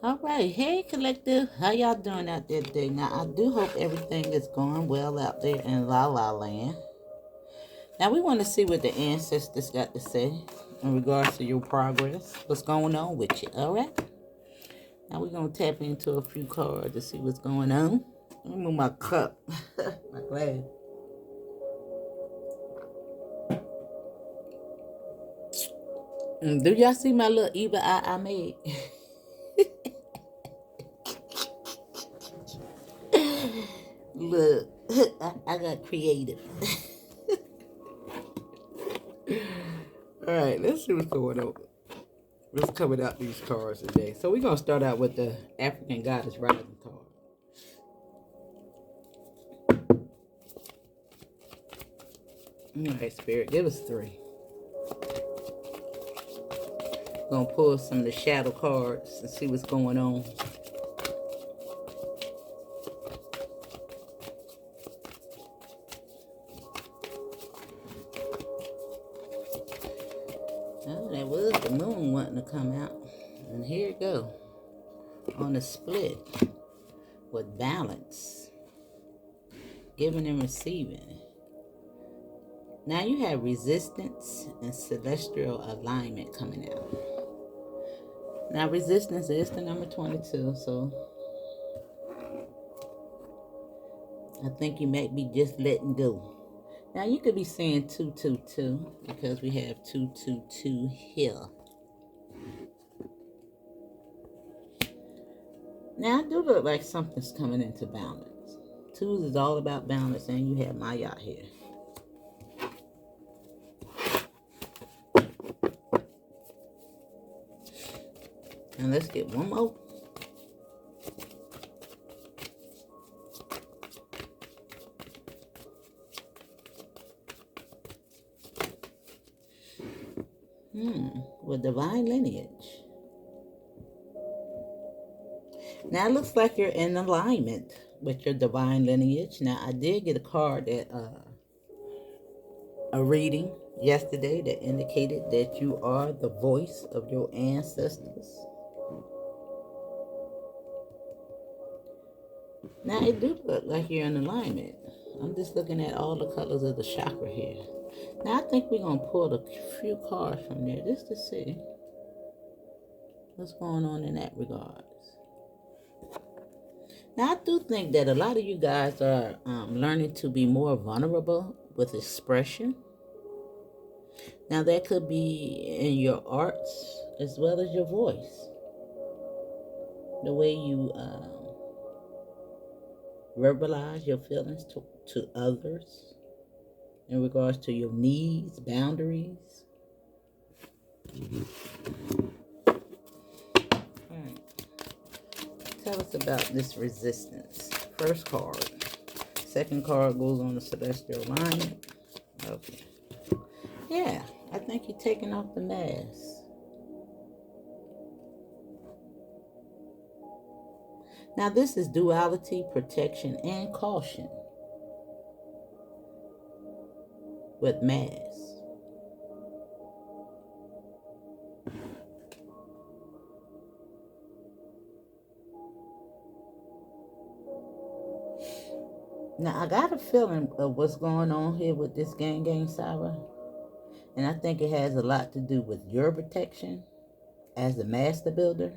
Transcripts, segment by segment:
All right, hey collective, how y'all doing out there today? Now, I do hope everything is going well out there in La La Land. Now, we want to see what the ancestors got to say in regards to your progress. What's going on with you? All right. Now we're gonna tap into a few cards to see what's going on. Let me move my cup, my glass. Do y'all see my little evil eye I made? Look, I got creative. All right, let's see what's going on. What's coming out these cards today? So we're gonna start out with the African Goddess Rising card. All right, Spirit, give us three. Gonna pull some of the shadow cards and see what's going on. Oh, that was the moon wanting to come out. And here it go. On the split with balance. Giving and receiving. Now you have resistance and celestial alignment coming out. Now resistance is the number 22, so I think you might be just letting go. Now you could be saying 222 because we have 222 here. Now I do look like something's coming into balance. Twos is all about balance, and you have my yacht here. And let's get one more. With divine lineage. Now it looks like you're in alignment with your divine lineage. Now I did get a card that a reading yesterday that indicated that you are the voice of your ancestors. Now it do look like you're in alignment. I'm just looking at all the colors of the chakra here. Now I think we're gonna pull a few cards from there just to see what's going on in that regards. Now I do think that a lot of you guys are learning to be more vulnerable with expression. Now that could be in your arts as well as your voice. The way you verbalize your feelings to others in regards to your needs, boundaries. All right. Tell us about this resistance. First card. Second card goes on the celestial alignment. Okay. Yeah, I think you're taking off the mask. Now this is duality, protection, and caution with mass. Now I got a feeling of what's going on here with this gang Sarah. And I think it has a lot to do with your protection as a master builder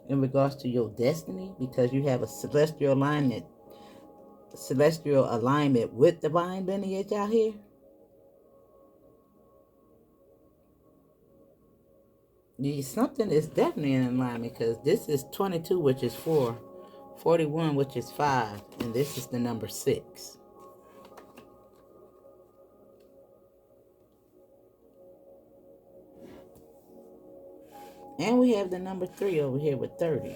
in regards to your destiny, because you have a celestial alignment with divine lineage out here. Something is definitely in alignment, because this is 22, which is 4, 41, which is 5, and this is the number 6. And we have the number 3 over here with 30.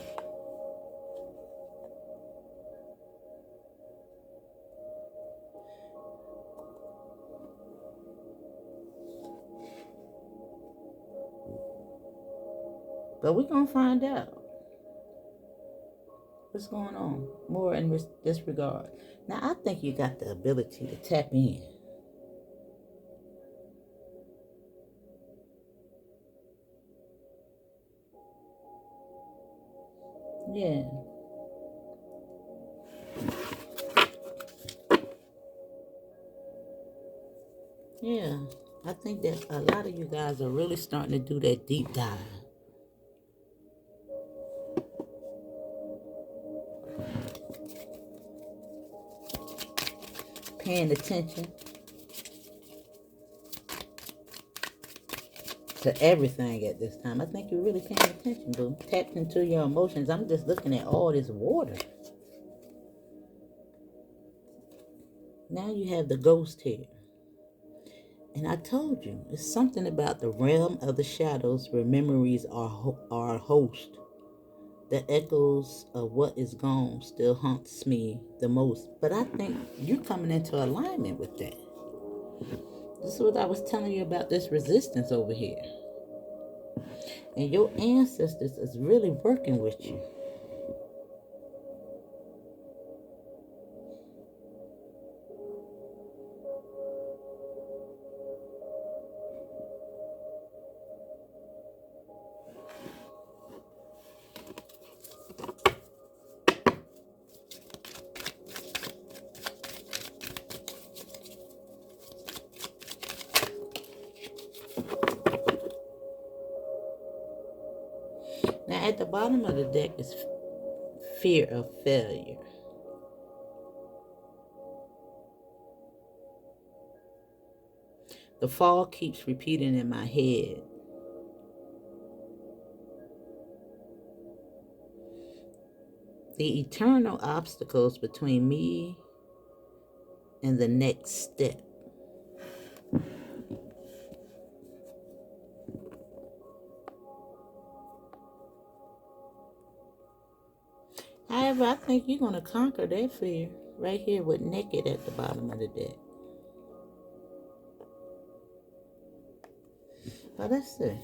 But we're going to find out what's going on more in this regard. Now, I think you got the ability to tap in. Yeah. Yeah. I think that a lot of you guys are really starting to do that deep dive. Paying attention to everything at this time. I think you're really paying attention, boo. Tapped into your emotions. I'm just looking at all this water. Now you have the ghost here. And I told you, it's something about the realm of the shadows where memories are host. The echoes of what is gone still haunts me the most. But I think you're coming into alignment with that. This is what I was telling you about, this resistance over here. And your ancestors is really working with you. Now at the bottom of the deck is fear of failure. The fall keeps repeating in my head. The eternal obstacles between me and the next step. However, I think you're going to conquer that fear right here with naked at the bottom of the deck. But let's see.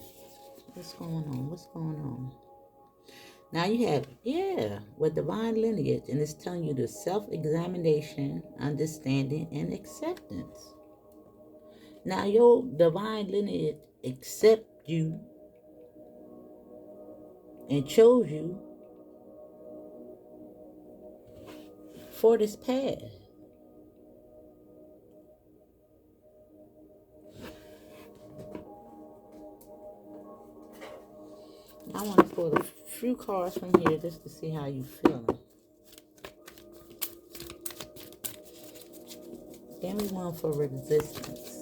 What's going on? What's going on? Now you have, yeah, with divine lineage, and it's telling you the self-examination, understanding, and acceptance. Now your divine lineage accept you and chose you for this path. I want to pull a few cards from here just to see how you feeling. Give me one for resistance.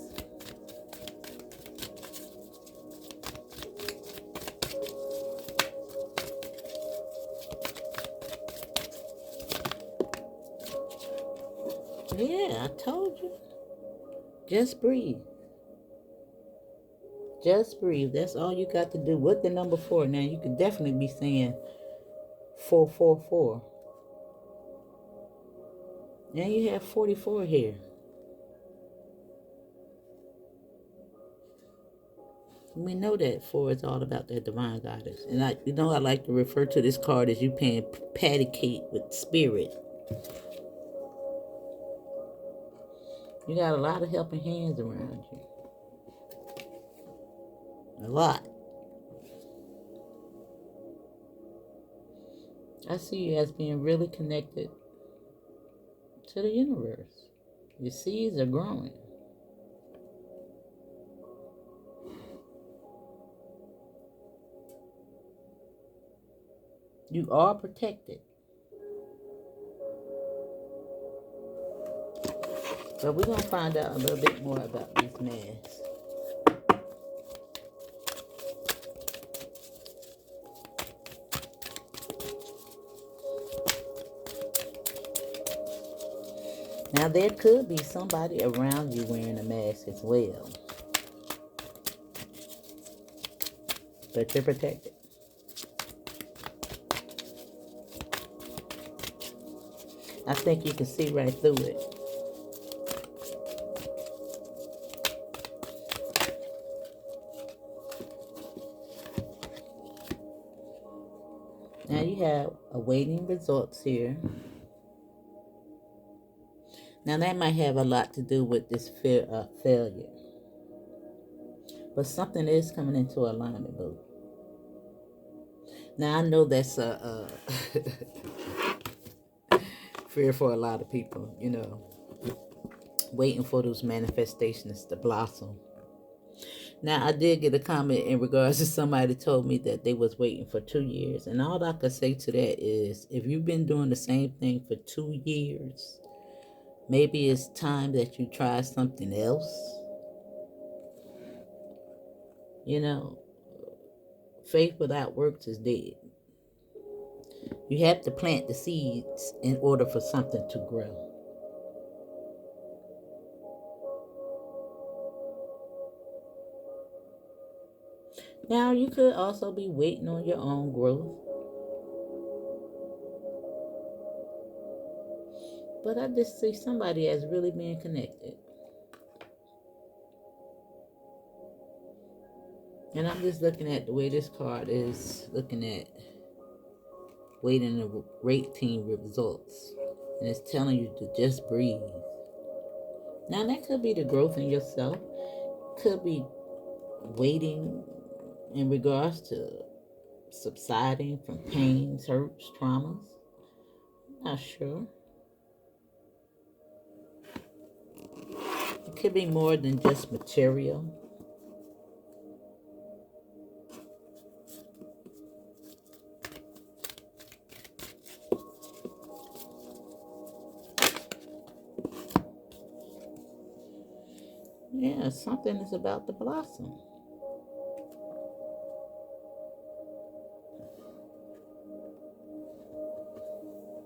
Yeah, I told you. Just breathe. Just breathe. That's all you got to do with the number 4. Now you could definitely be saying 444. Now you have 44 here. We know that 4 is all about that divine goddess. And I like to refer to this card as you paying patty cake with spirit. You got a lot of helping hands around you. A lot. I see you as being really connected to the universe. Your seeds are growing. You are protected. But we're going to find out a little bit more about this mask. Now, there could be somebody around you wearing a mask as well. But you're protected. I think you can see right through it. Now you have awaiting results here. Now that might have a lot to do with this fear of failure. But something is coming into alignment, boo. Now I know that's a fear for a lot of people, waiting for those manifestations to blossom. Now I did get a comment in regards to somebody told me that they was waiting for 2 years, and all I could say to that is, if you've been doing the same thing for 2 years, maybe it's time that you try something else. You know, faith without works is dead. You have to plant the seeds in order for something to grow. Now, you could also be waiting on your own growth, but I just see somebody as really being connected. And I'm just looking at the way this card is looking at waiting the rating results. And it's telling you to just breathe. Now, that could be the growth in yourself, could be waiting in regards to subsiding from pains, hurts, traumas. Not sure. It could be more than just material. Yeah, something is about to blossom.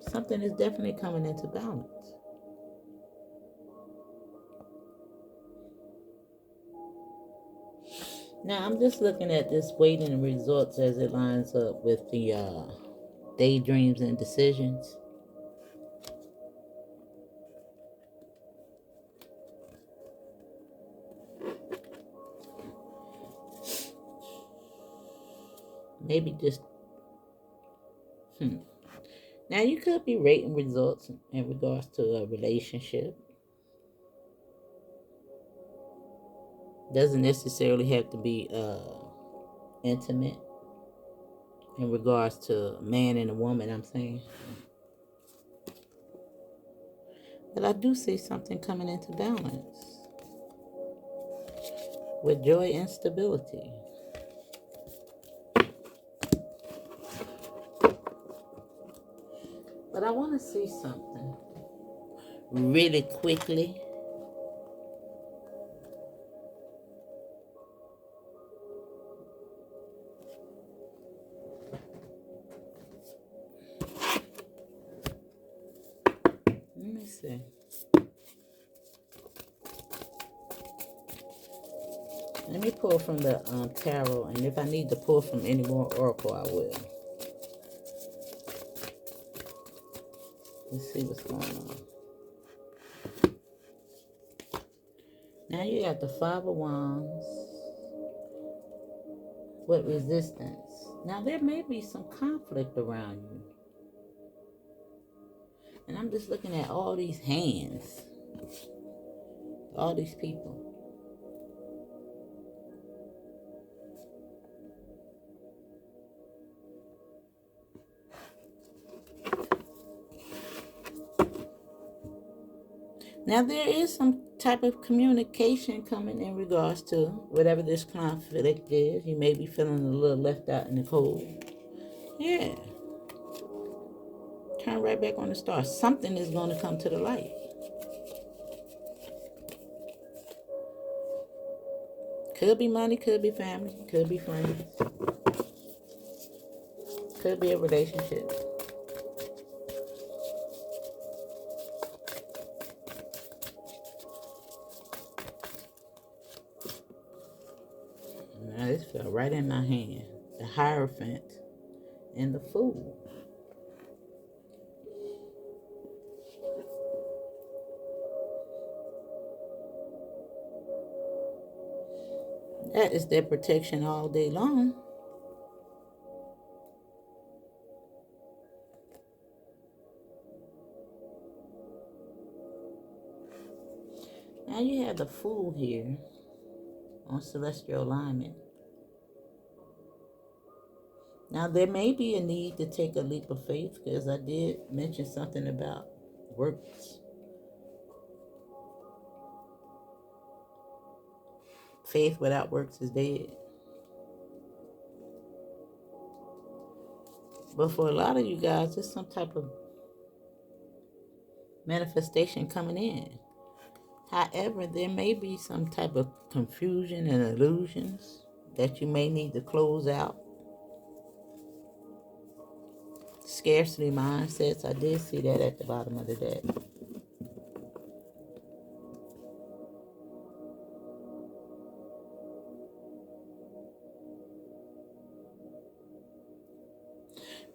Something is definitely coming into balance. Now, I'm just looking at this waiting results as it lines up with the daydreams and decisions. Maybe just, Now, you could be rating results in regards to a relationship. Doesn't necessarily have to be intimate in regards to a man and a woman, I'm saying. But I do see something coming into balance with joy and stability. But I want to see something really quickly. Let me see. Let me pull from the tarot, and if I need to pull from any more oracle, I will. Let's see what's going on. Now you got the Five of Wands with resistance. Now there may be some conflict around you. And I'm just looking at all these hands. All these people. Now there is some type of communication coming in regards to whatever this conflict is. You may be feeling a little left out in the cold. Yeah. Turn right back on the star. Something is going to come to the light. Could be money, could be family, could be friends. Could be a relationship. Now this fell right in my hand. The Hierophant and the Fool. That is their protection all day long. Now you have the Fool here on celestial alignment. Now, there may be a need to take a leap of faith because I did mention something about works. Faith without works is dead. But for a lot of you guys, there's some type of manifestation coming in. However, there may be some type of confusion and illusions that you may need to close out. Scarcity mindsets, I did see that at the bottom of the deck.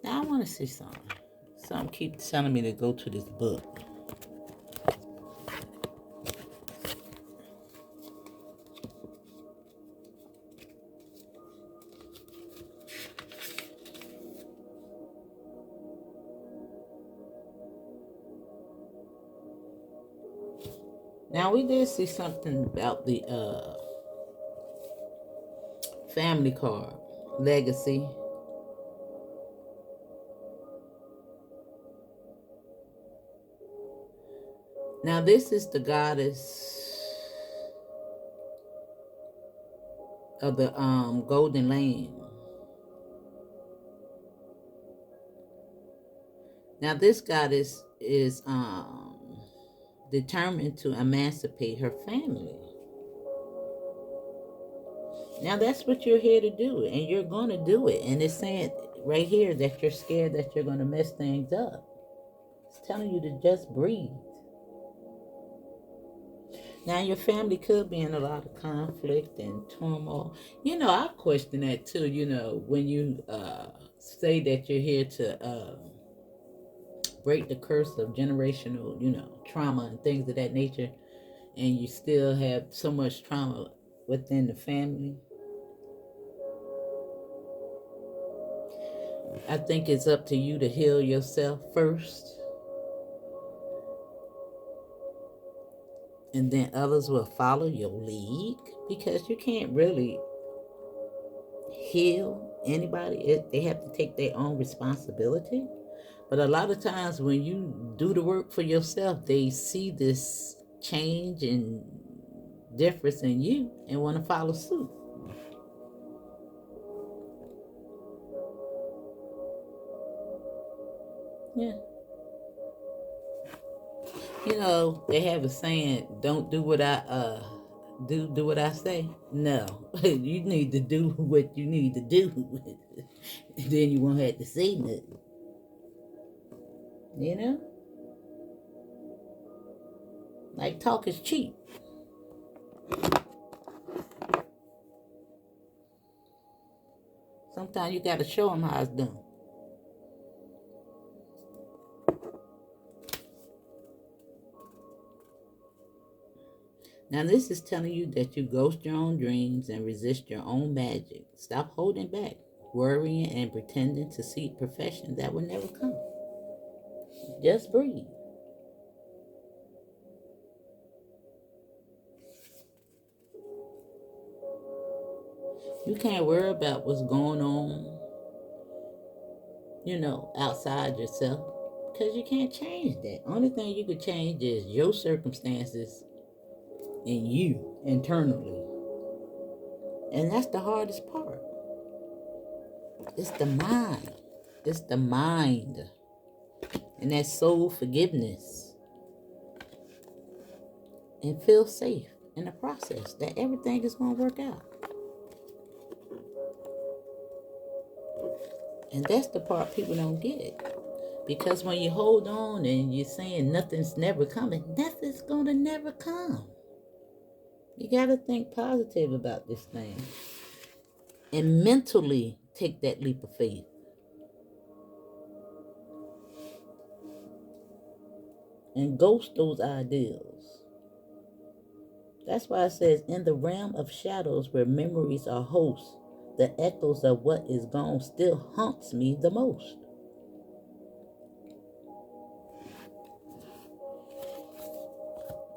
Now I want to see something. Something keeps telling me to go to this book. Now we did see something about the family card, legacy. Now this is the goddess of the golden land. Now this goddess is determined to emancipate her family. Now that's what you're here to do, and you're going to do it. And it's saying right here that you're scared that you're going to mess things up. It's telling you to just breathe. Now your family could be in a lot of conflict and turmoil. You know, I question that too. You know, when you say that you're here to break the curse of generational, trauma and things of that nature, and you still have so much trauma within the family. I think it's up to you to heal yourself first, and then others will follow your lead, because you can't really heal anybody. They have to take their own responsibility. But a lot of times when you do the work for yourself, they see this change and difference in you and want to follow suit. Yeah. You know, they have a saying, don't do what I do what I say. No. You need to do what you need to do. Then you won't have to say nothing. You know? Like, talk is cheap. Sometimes you got to show them how it's done. Now, this is telling you that you ghost your own dreams and resist your own magic. Stop holding back, worrying, and pretending to seek perfection that will never come. Just breathe. You can't worry about what's going on, outside yourself, because you can't change that. Only thing you could change is your circumstances and you internally. And that's the hardest part. It's the mind. It's the mind. And that soul forgiveness. And feel safe in the process that everything is going to work out. And that's the part people don't get. Because when you hold on and you're saying nothing's never coming, nothing's going to never come. You got to think positive about this thing. And mentally take that leap of faith. And ghost those ideals. That's why it says, in the realm of shadows where memories are hosts, the echoes of what is gone still haunts me the most.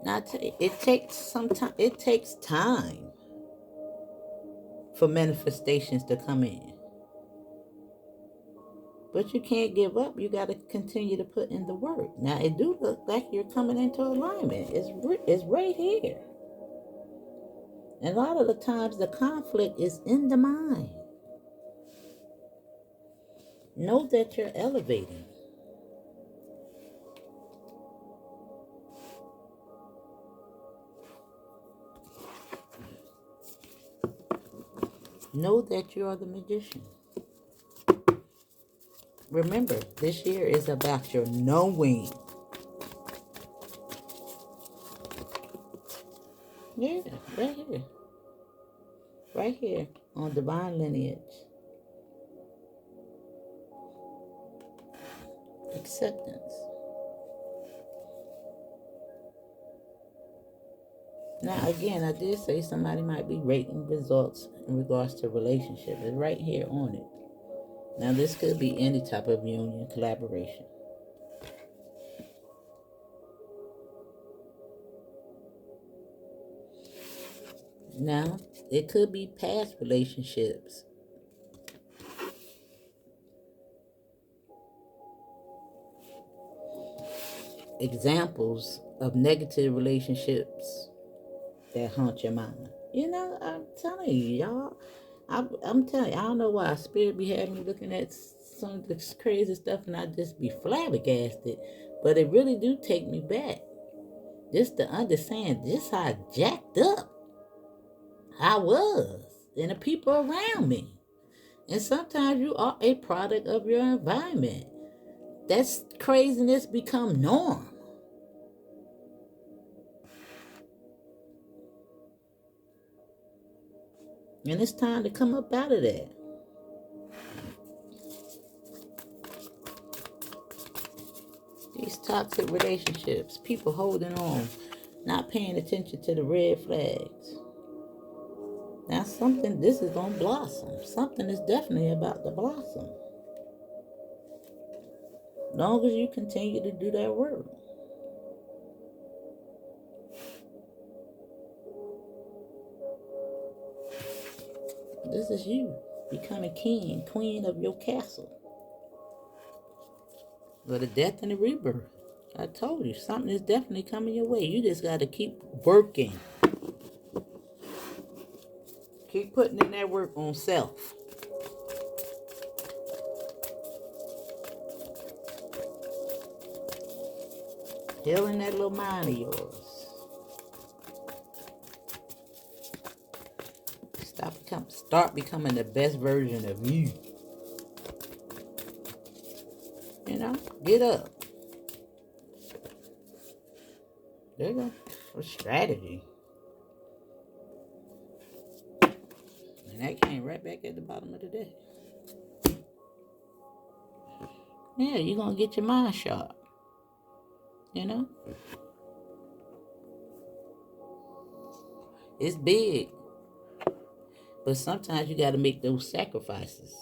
Now, it takes some time. It takes time for manifestations to come in. But you can't give up. You got to continue to put in the work. Now, it do look like you're coming into alignment. It's right here. And a lot of the times, the conflict is in the mind. Know that you're elevating. Know that you are the magician. Remember, this year is about your knowing. Yeah, right here. Right here on divine lineage. Acceptance. Now, again, I did say somebody might be rating results in regards to relationship. It's right here on it. Now, this could be any type of union, collaboration. Now, it could be past relationships. Examples of negative relationships that haunt your mind. You know, I'm telling you, y'all. I'm telling you, I don't know why Spirit be having me looking at some of this crazy stuff and I just be flabbergasted. But it really do take me back. Just to understand just how jacked up I was and the people around me. And sometimes you are a product of your environment. That's craziness become norm. And it's time to come up out of that. These toxic relationships, people holding on, not paying attention to the red flags. Now this is going to blossom. Something is definitely about to blossom. As long as you continue to do that work. This is you becoming king, queen of your castle. But the death and the rebirth. I told you, something is definitely coming your way. You just got to keep working. Keep putting in that work on self. Healing that little mind of yours. Start becoming the best version of you. You know, get up. There you go. A strategy. And that came right back at the bottom of the day. Yeah, you're going to get your mind sharp. You know? It's big. But sometimes you got to make those sacrifices.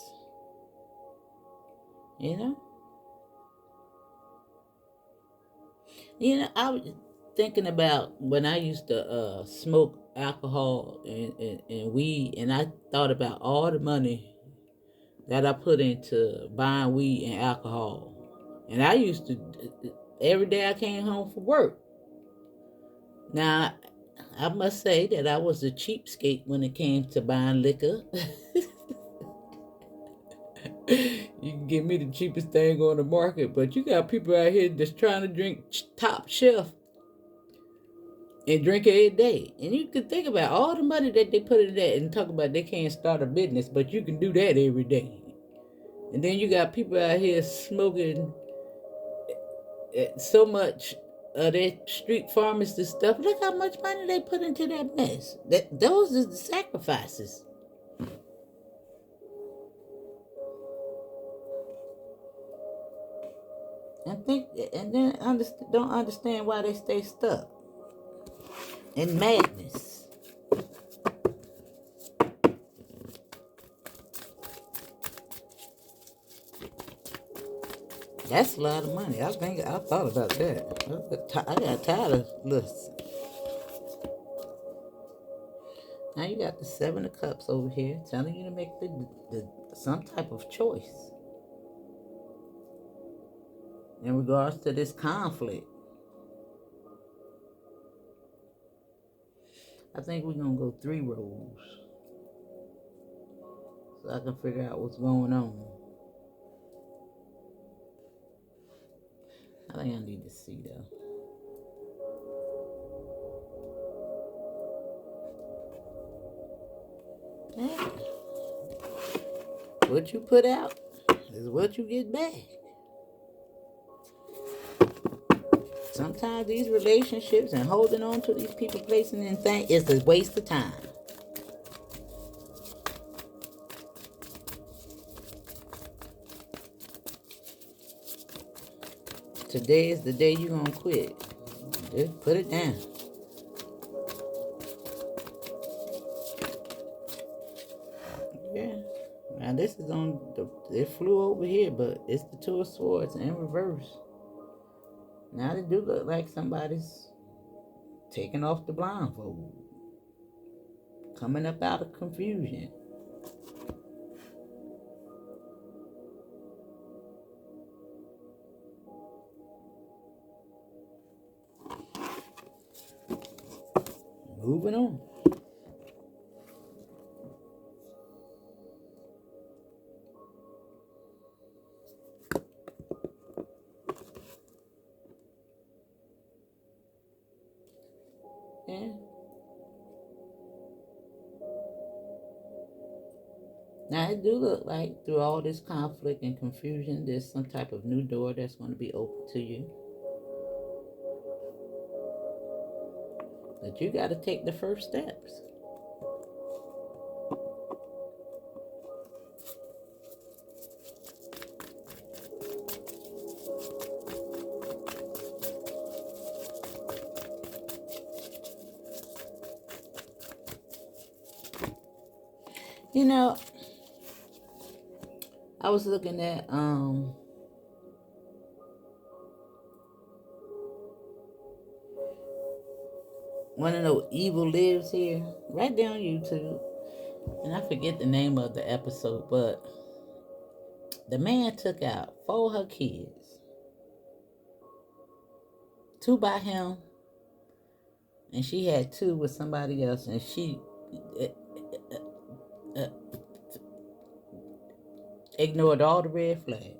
You know? You know, I was thinking about when I used to smoke alcohol and weed, and I thought about all the money that I put into buying weed and alcohol. And I used to, every day I came home from work. Now, I must say that I was a cheapskate when it came to buying liquor. You can give me the cheapest thing on the market, but you got people out here that's trying to drink top shelf and drink every day. And you can think about all the money that they put in that and talk about they can't start a business, but you can do that every day. And then you got people out here smoking so much of that street pharmacy stuff. Look how much money they put into that mess. Those are the sacrifices. And then don't understand why they stay stuck in madness. That's a lot of money. I thought about that. I got tired of lists. Now you got the Seven of Cups over here telling you to make some type of choice. in regards to this conflict. I think we're going to go 3 rows so I can figure out what's going on. I think I need to see though. Yeah. What you put out is what you get back. Sometimes these relationships and holding on to these people, placing in things, is a waste of time. Today is the day you're going to quit. Just put it down. Yeah. Now this is on it flew over here, but it's the 2 of Swords in reverse. Now they do look like somebody's taking off the blindfold. Coming up out of confusion. Moving on. Yeah. Now it do look like through all this conflict and confusion, there's some type of new door that's going to be open to you. But you got to take the first steps. You know, I was looking at one of those Evil Lives here, right there on YouTube. And I forget the name of the episode, but the man took out 4 of her kids. 2 by him, and she had 2 with somebody else, and she ignored all the red flags.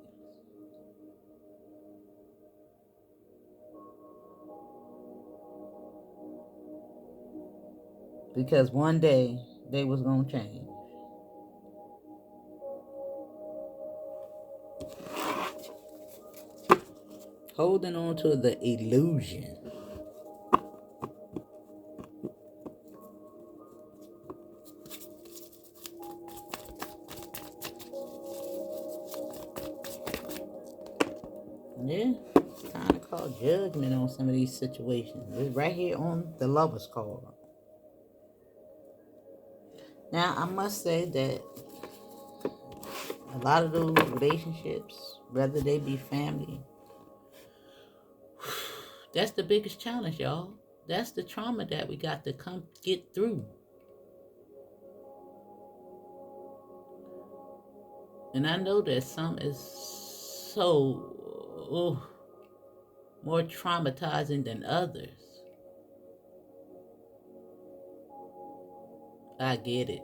Because one day they was going to change. Holding on to the illusion. Yeah, it's time to call judgment on some of these situations. It's right here on the Lover's card. Now, I must say that a lot of those relationships, whether they be family, that's the biggest challenge, y'all. That's the trauma that we got to come get through. And I know that some is so more traumatizing than others. I get it.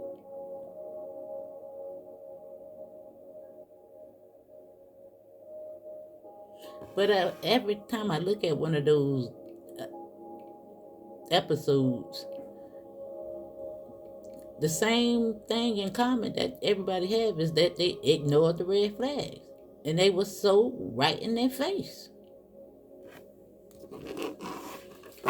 But every time I look at one of those episodes, the same thing in common that everybody have is that they ignored the red flags. And they were so right in their face.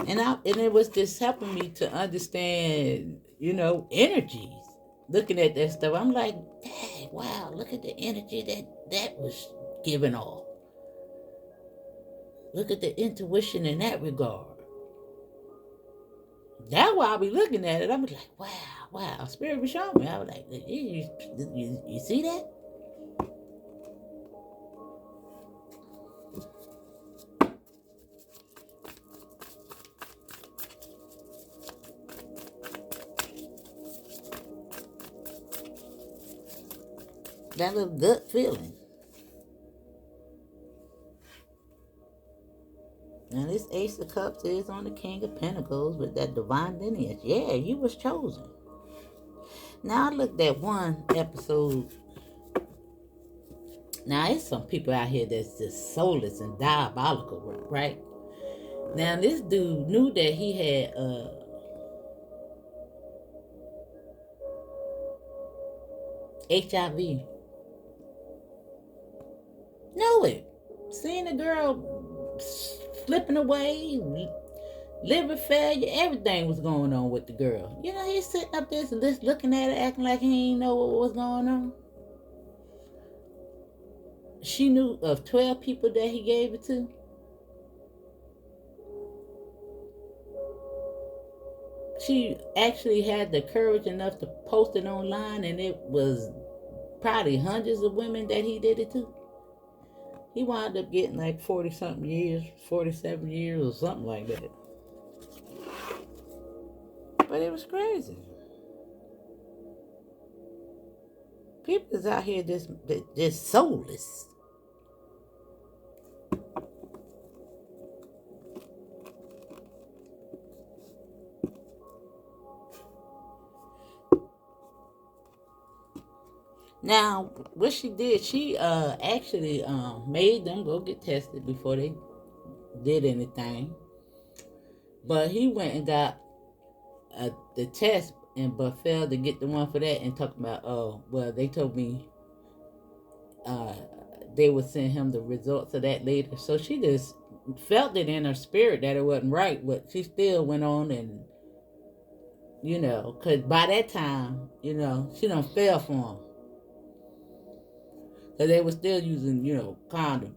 And it was just helping me to understand, energies. Looking at that stuff, I'm like, dang, wow, look at the energy that was given off. Look at the intuition in that regard. That's why I be looking at it. I'm like, wow. Spirit was showing me. I was like, you see that? That little gut feeling. Now this Ace of Cups is on the King of Pentacles with that divine lineage. Yeah, you was chosen. Now I looked at one episode. Now there's some people out here that's just soulless and diabolical, right? Now this dude knew that he had HIV. Know it. Seeing the girl slipping away, liver failure, everything was going on with the girl. You know, he's sitting up there just looking at her, acting like he ain't know what was going on. She knew of 12 people that he gave it to. She actually had the courage enough to post it online, and it was probably hundreds of women that he did it to. He wound up getting like 40-something years, 47 years or something like that. But it was crazy. People is out here just soulless. Now, what she did, she actually made them go get tested before they did anything. But he went and got the test, but failed to get the one for that, and talking about, oh, well, they told me they would send him the results of that later. So she just felt it in her spirit that it wasn't right, but she still went on and, you know, because by that time, you know, she done fell for him. Because they were still using, you know, condoms.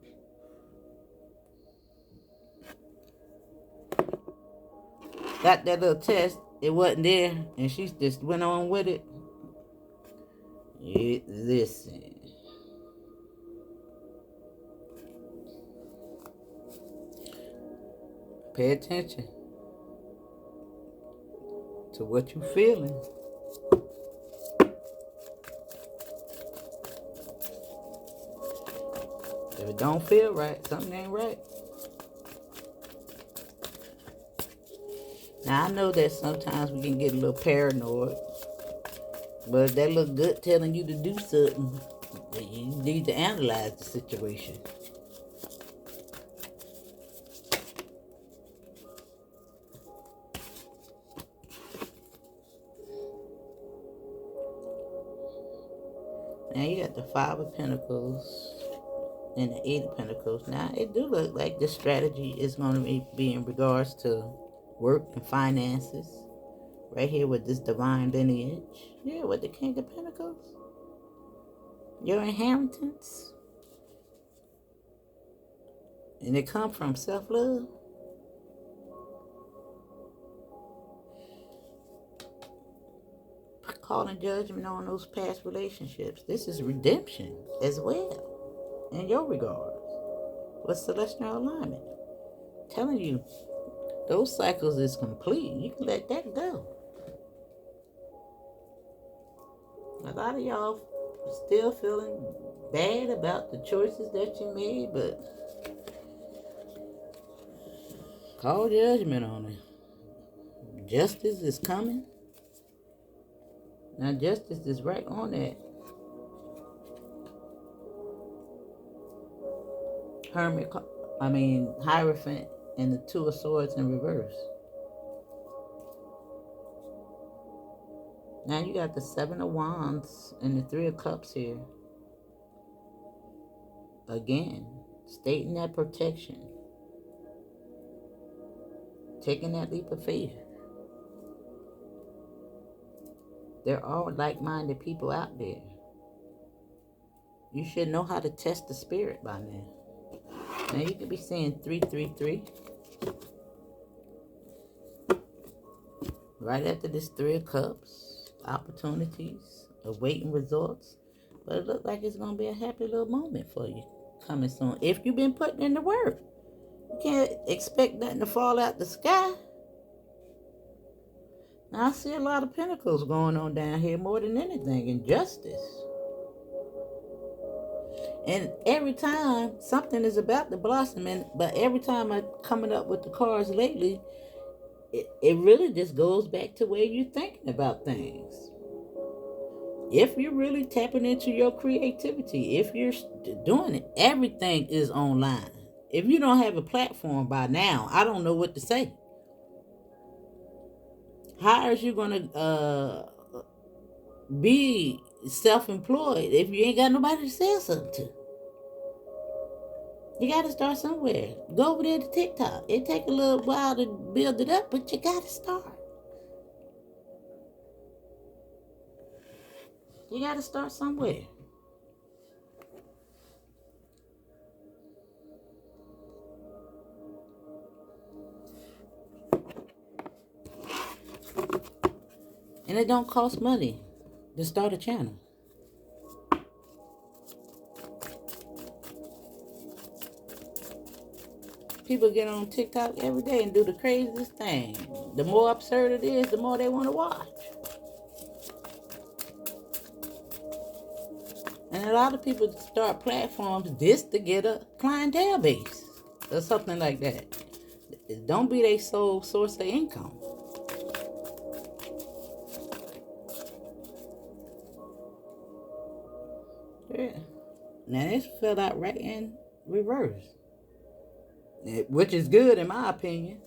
Got that little test, it wasn't there, and she just went on with it. Listen. Pay attention to what you feeling. If it don't feel right, something ain't right. Now I know that sometimes we can get a little paranoid, but if that look good telling you to do something, you need to analyze the situation. Now you got the Five of Pentacles and the Eight of Pentacles. Now it do look like this strategy is going to be in regards to work and finances. Right here with this divine lineage. Yeah, with the King of Pentacles. Your inheritance. And it come from self-love. Calling judgment on those past relationships. This is redemption as well. In your regards. With celestial alignment. Telling you, those cycles is complete. You can let that go. A lot of y'all still feeling bad about the choices that you made, but call judgment on it. Justice is coming. Now justice is right on that. Hierophant and the Two of Swords in reverse. Now you got the Seven of Wands and the Three of Cups here. Again, stating that protection. Taking that leap of faith. There are like-minded people out there. You should know how to test the spirit by now. Now you could be seeing 333. Right after this Three of Cups. Opportunities. Awaiting results. But it looks like it's going to be a happy little moment for you coming soon. If you've been putting in the work. You can't expect nothing to fall out the sky. Now I see a lot of pentacles going on down here more than anything. Injustice. And every time something is about to blossom, but every time I'm coming up with the cards lately, it really just goes back to where you're thinking about things. If you're really tapping into your creativity, if you're doing it, everything is online. If you don't have a platform by now, I don't know what to say. How is you going to be self-employed if you ain't got nobody to sell something to? You got to start somewhere. Go over there to TikTok. It take a little while to build it up, but you got to start. You got to start somewhere. And it don't cost money to start a channel. People get on TikTok every day and do the craziest thing. The more absurd it is, the more they want to watch. And a lot of people start platforms just to get a clientele base or something like that. Don't be their sole source of income. Yeah. Now this fell out right in reverse, which is good in my opinion,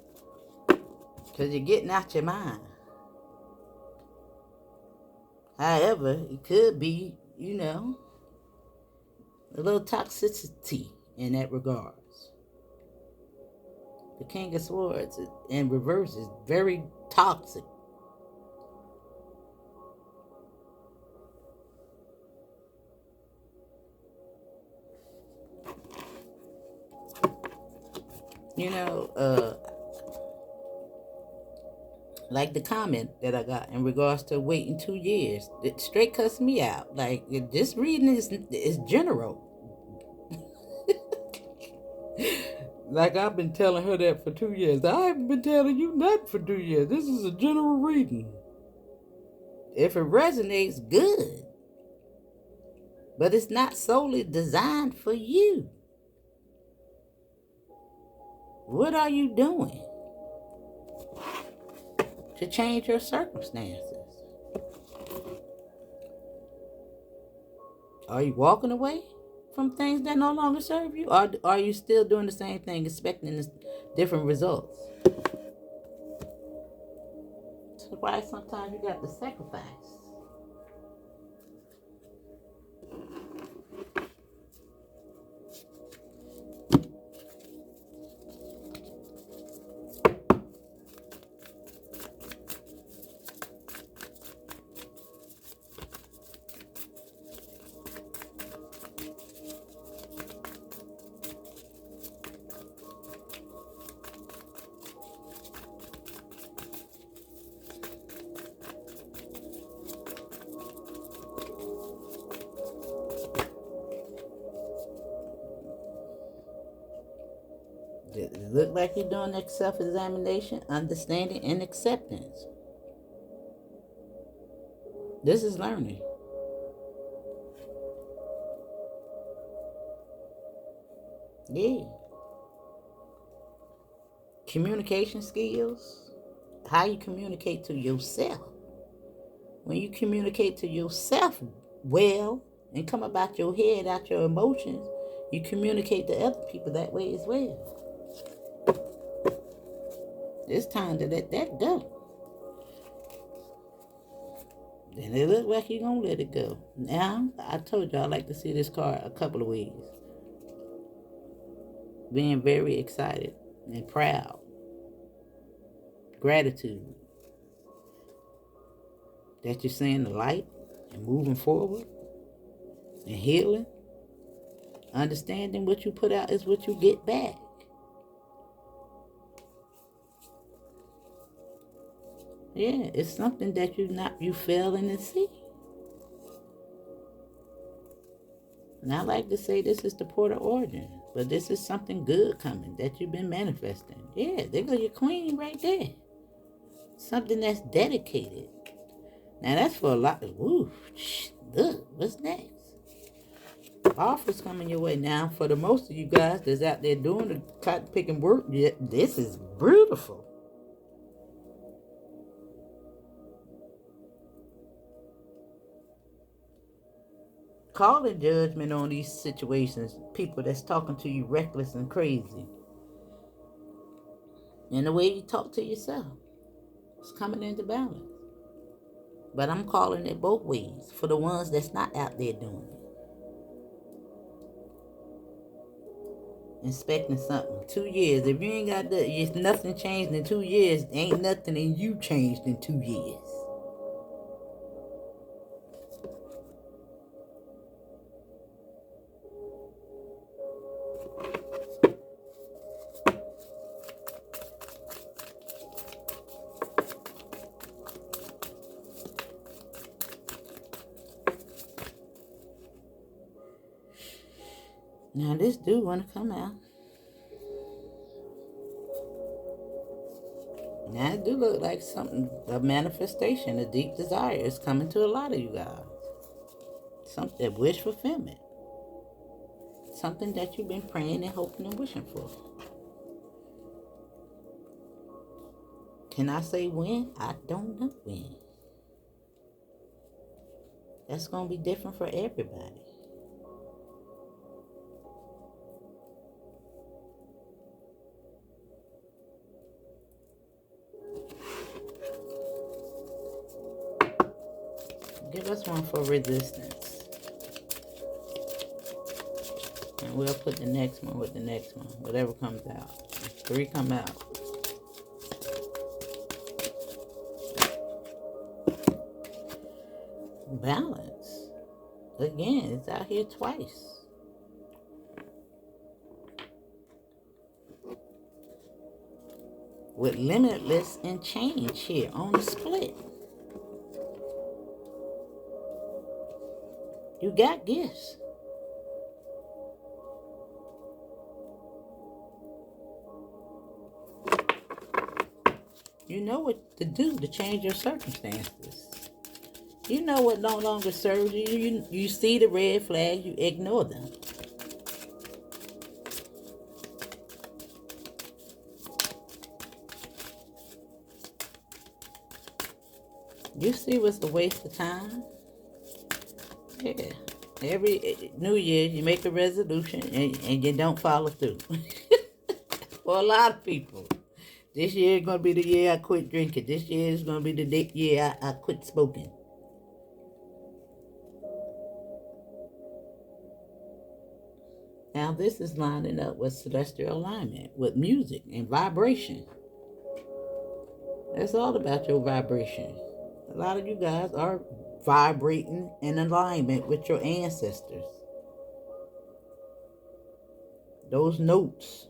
because you're getting out your mind. However, it could be, a little toxicity in that regards. The King of Swords in reverse is very toxic. Like the comment that I got in regards to waiting 2 years, it straight cuts me out. Like, just reading is general. Like, I've been telling her that for 2 years. I haven't been telling you nothing for 2 years. This is a general reading. If it resonates, good. But it's not solely designed for you. What are you doing to change your circumstances? Are you walking away from things that no longer serve you? Or are you still doing the same thing, expecting different results? That's why sometimes you got to sacrifice. It look like you're doing that self-examination, understanding, and acceptance. This is learning. Yeah. Communication skills. How you communicate to yourself. When you communicate to yourself well and come about your head, out your emotions, you communicate to other people that way as well. It's time to let that go. And it looks like you're going to let it go. Now, I told you I like to see this card a couple of ways. Being very excited and proud. Gratitude. That you're seeing the light and moving forward. And healing. Understanding what you put out is what you get back. Yeah, it's something that you failing to see. And I like to say this is the port of origin, but this is something good coming that you've been manifesting. Yeah, there go your queen right there. Something that's dedicated. Now that's for a lot of, look, what's next? offers coming your way. Now, for the most of you guys that's out there doing the cotton picking work, this is beautiful. Calling judgment on these situations, people that's talking to you reckless and crazy. And the way you talk to yourself, it's coming into balance. But I'm calling it both ways for the ones that's not out there doing it. Inspecting something. 2 years. If you ain't got that, if nothing changed in 2 years, ain't nothing in you changed in 2 years. Now this do want to come out. Now it do look like something, a manifestation, a deep desire is coming to a lot of you guys. Something, wish fulfillment. Something that you've been praying and hoping and wishing for. Can I say when? I don't know when. That's going to be different for everybody. Give us one for resistance. And we'll put the next one with the next one. Whatever comes out. 3 come out. Balance. Again, it's out here twice. With limitless and change here on the split. You got gifts. You know what to do to change your circumstances. You know what no longer serves you. You see the red flags, you ignore them. You see what's a waste of time? Yeah. Every New Year, you make a resolution and you don't follow through. For a lot of people. This year is going to be the year I quit drinking. This year is going to be the year I quit smoking. Now this is lining up with celestial alignment, with music and vibration. It's all about your vibration. A lot of you guys are vibrating in alignment with your ancestors. Those notes,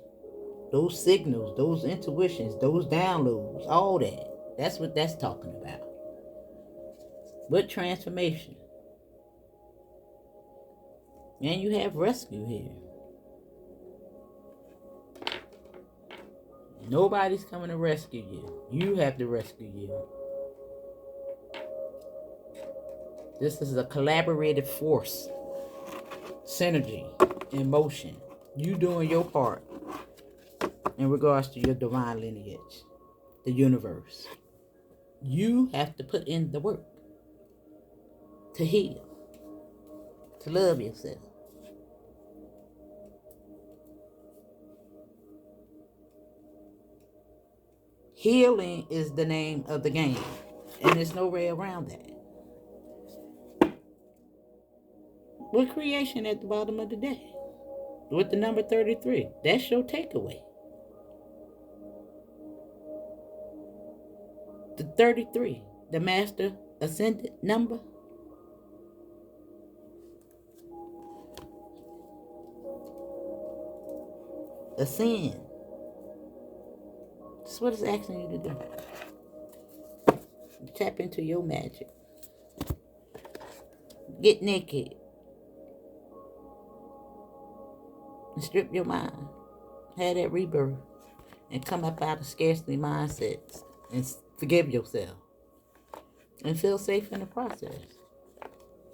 those signals, those intuitions, those downloads, all that. That's what that's talking about. What transformation? And you have rescue here. Nobody's coming to rescue you. You have to rescue you. This is a collaborative force. Synergy in motion. You doing your part in regards to your divine lineage. The universe. You have to put in the work. To heal. To love yourself. Healing is the name of the game. And there's no way around that. With creation at the bottom of the day. With the number 33. That's your takeaway. The 33. The master ascended number. Ascend. That's what it's asking you to do. Tap into your magic. Get naked. And strip your mind. Have that rebirth. And come up out of scarcity mindsets. And forgive yourself. And feel safe in the process.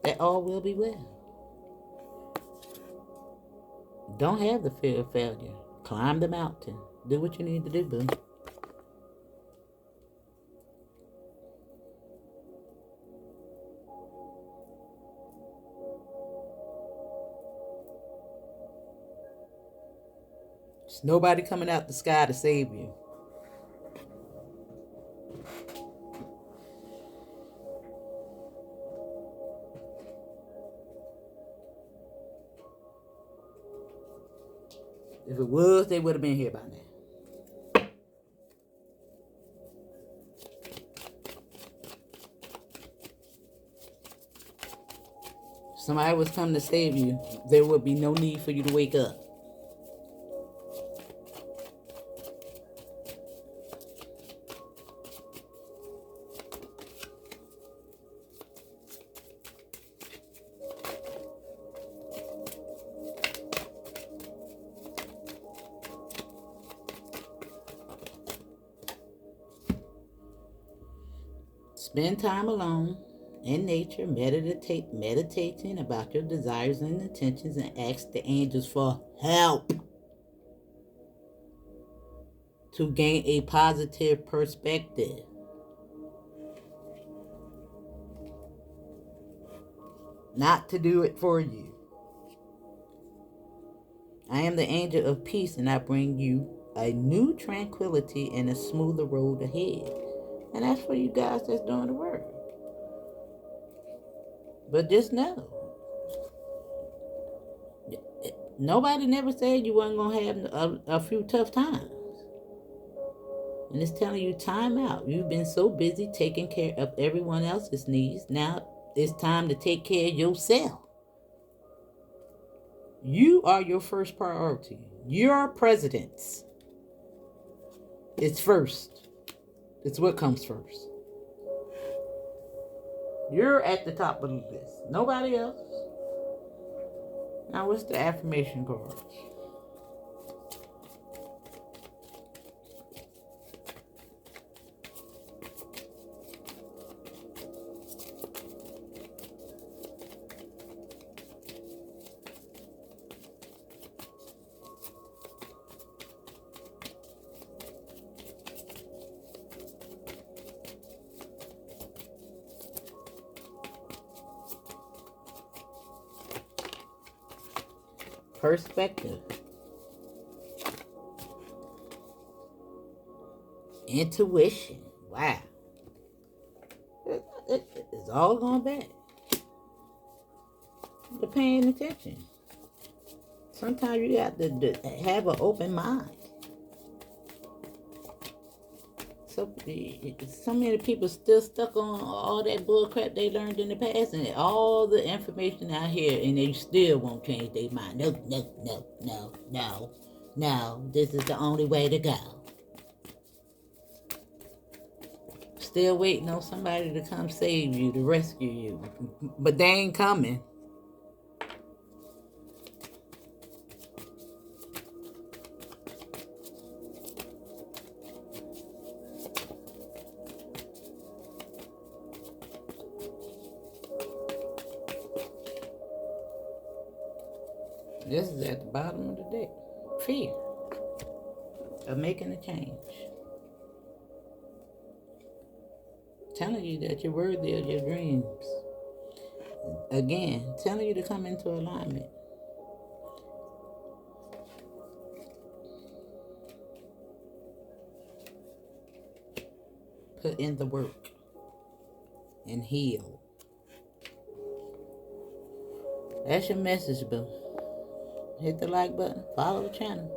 That all will be well. Don't have the fear of failure. Climb the mountain. Do what you need to do, boo. There's nobody coming out the sky to save you. If it was, they would have been here by now. If somebody was coming to save you, there would be no need for you to wake up. Spend time alone in nature, meditating about your desires and intentions, and ask the angels for help to gain a positive perspective. Not to do it for you. I am the angel of peace, and I bring you a new tranquility and a smoother road ahead. And that's for you guys that's doing the work. But just know, nobody never said you wasn't going to have a few tough times. And it's telling you time out. You've been so busy taking care of everyone else's needs. Now it's time to take care of yourself. You are your first priority. Your presidents. It's first. It's what comes first. You're at the top of the list. Nobody else. Now what's the affirmation cards? Perspective. Intuition. Wow. It's all going back. You're paying attention. Sometimes you have to have an open mind. So many people still stuck on all that bull crap they learned in the past and all the information out here, and they still won't change their mind. No. This is the only way to go. Still waiting on somebody to come save you, to rescue you. But they ain't coming. This is at the bottom of the deck. Fear of making a change. Telling you that you're worthy of your dreams. Again, telling you to come into alignment. Put in the work and heal. That's your message, boo. Hit the like button. Follow the channel.